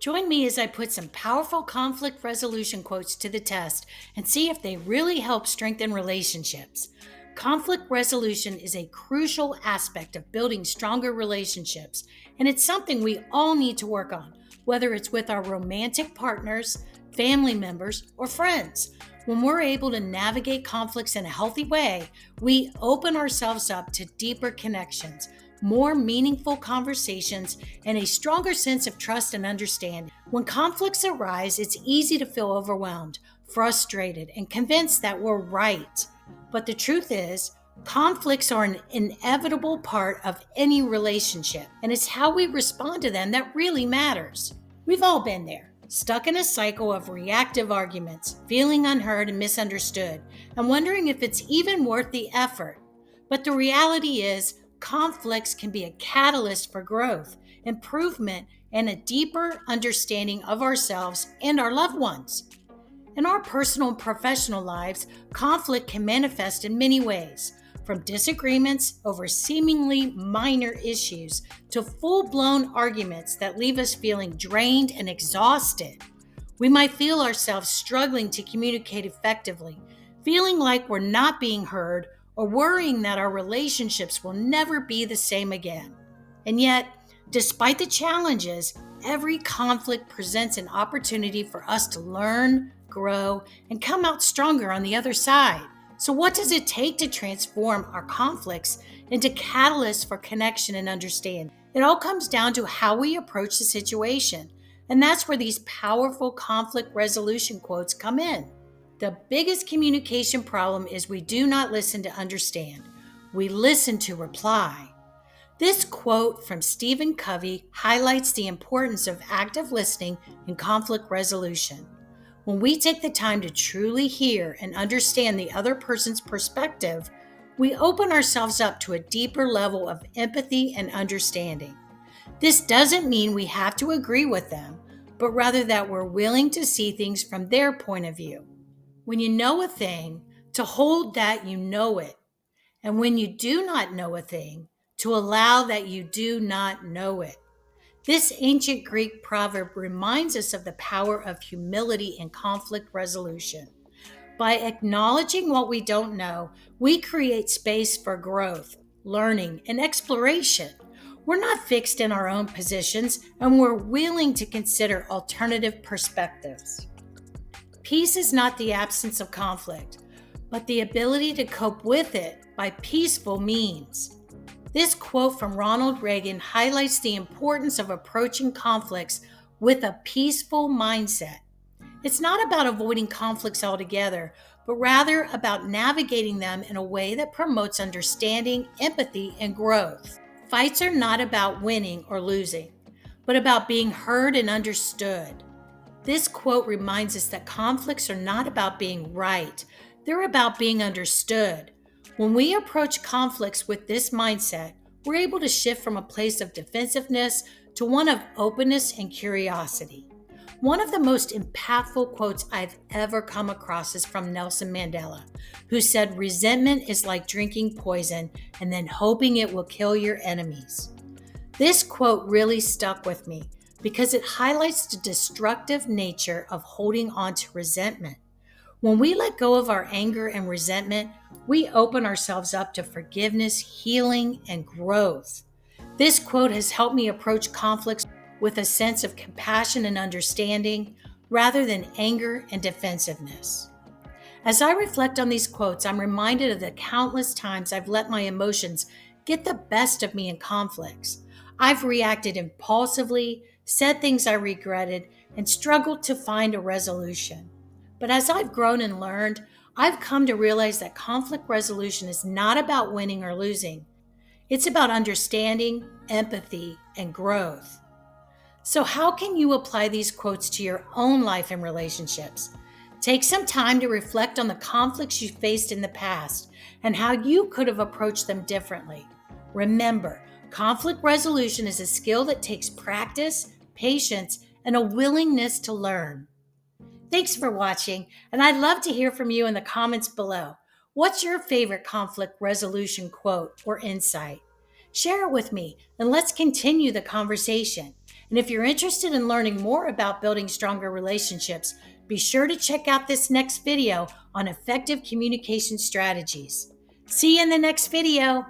Join me as I put some powerful conflict resolution quotes to the test and see if they really help strengthen relationships. Conflict resolution is a crucial aspect of building stronger relationships, and it's something we all need to work on, whether it's with our romantic partners, family members, or friends. When we're able to navigate conflicts in a healthy way, we open ourselves up to deeper connections, more meaningful conversations, and a stronger sense of trust and understanding. When conflicts arise, it's easy to feel overwhelmed, frustrated, and convinced that we're right. But the truth is, conflicts are an inevitable part of any relationship, and it's how we respond to them that really matters. We've all been there, stuck in a cycle of reactive arguments, feeling unheard and misunderstood, and wondering if it's even worth the effort. But the reality is, conflicts can be a catalyst for growth, improvement, and a deeper understanding of ourselves and our loved ones. In our personal and professional lives, conflict can manifest in many ways, from disagreements over seemingly minor issues to full-blown arguments that leave us feeling drained and exhausted. We might feel ourselves struggling to communicate effectively, feeling like we're not being heard, or worrying that our relationships will never be the same again. And yet, despite the challenges, every conflict presents an opportunity for us to learn, grow, and come out stronger on the other side. So what does it take to transform our conflicts into catalysts for connection and understanding? It all comes down to how we approach the situation. And that's where these powerful conflict resolution quotes come in. The biggest communication problem is we do not listen to understand. We listen to reply. This quote from Stephen Covey highlights the importance of active listening in conflict resolution. When we take the time to truly hear and understand the other person's perspective, we open ourselves up to a deeper level of empathy and understanding. This doesn't mean we have to agree with them, but rather that we're willing to see things from their point of view. When you know a thing, to hold that you know it. And when you do not know a thing, to allow that you do not know it. This ancient Greek proverb reminds us of the power of humility in conflict resolution. By acknowledging what we don't know, we create space for growth, learning, and exploration. We're not fixed in our own positions, and we're willing to consider alternative perspectives. Peace is not the absence of conflict, but the ability to cope with it by peaceful means. This quote from Ronald Reagan highlights the importance of approaching conflicts with a peaceful mindset. It's not about avoiding conflicts altogether, but rather about navigating them in a way that promotes understanding, empathy, and growth. Fights are not about winning or losing, but about being heard and understood. This quote reminds us that conflicts are not about being right, they're about being understood. When we approach conflicts with this mindset, we're able to shift from a place of defensiveness to one of openness and curiosity. One of the most impactful quotes I've ever come across is from Nelson Mandela, who said, "Resentment is like drinking poison and then hoping it will kill your enemies." This quote really stuck with me because it highlights the destructive nature of holding on to resentment. When we let go of our anger and resentment, we open ourselves up to forgiveness, healing, and growth. This quote has helped me approach conflicts with a sense of compassion and understanding rather than anger and defensiveness. As I reflect on these quotes, I'm reminded of the countless times I've let my emotions get the best of me in conflicts. I've reacted impulsively, said things I regretted, and struggled to find a resolution. But as I've grown and learned, I've come to realize that conflict resolution is not about winning or losing. It's about understanding, empathy, and growth. So how can you apply these quotes to your own life and relationships? Take some time to reflect on the conflicts you faced in the past and how you could have approached them differently. Remember, conflict resolution is a skill that takes practice, patience, and a willingness to learn. Thanks for watching, and I'd love to hear from you in the comments below. What's your favorite conflict resolution quote or insight? Share it with me, and let's continue the conversation. And if you're interested in learning more about building stronger relationships, be sure to check out this next video on effective communication strategies. See you in the next video.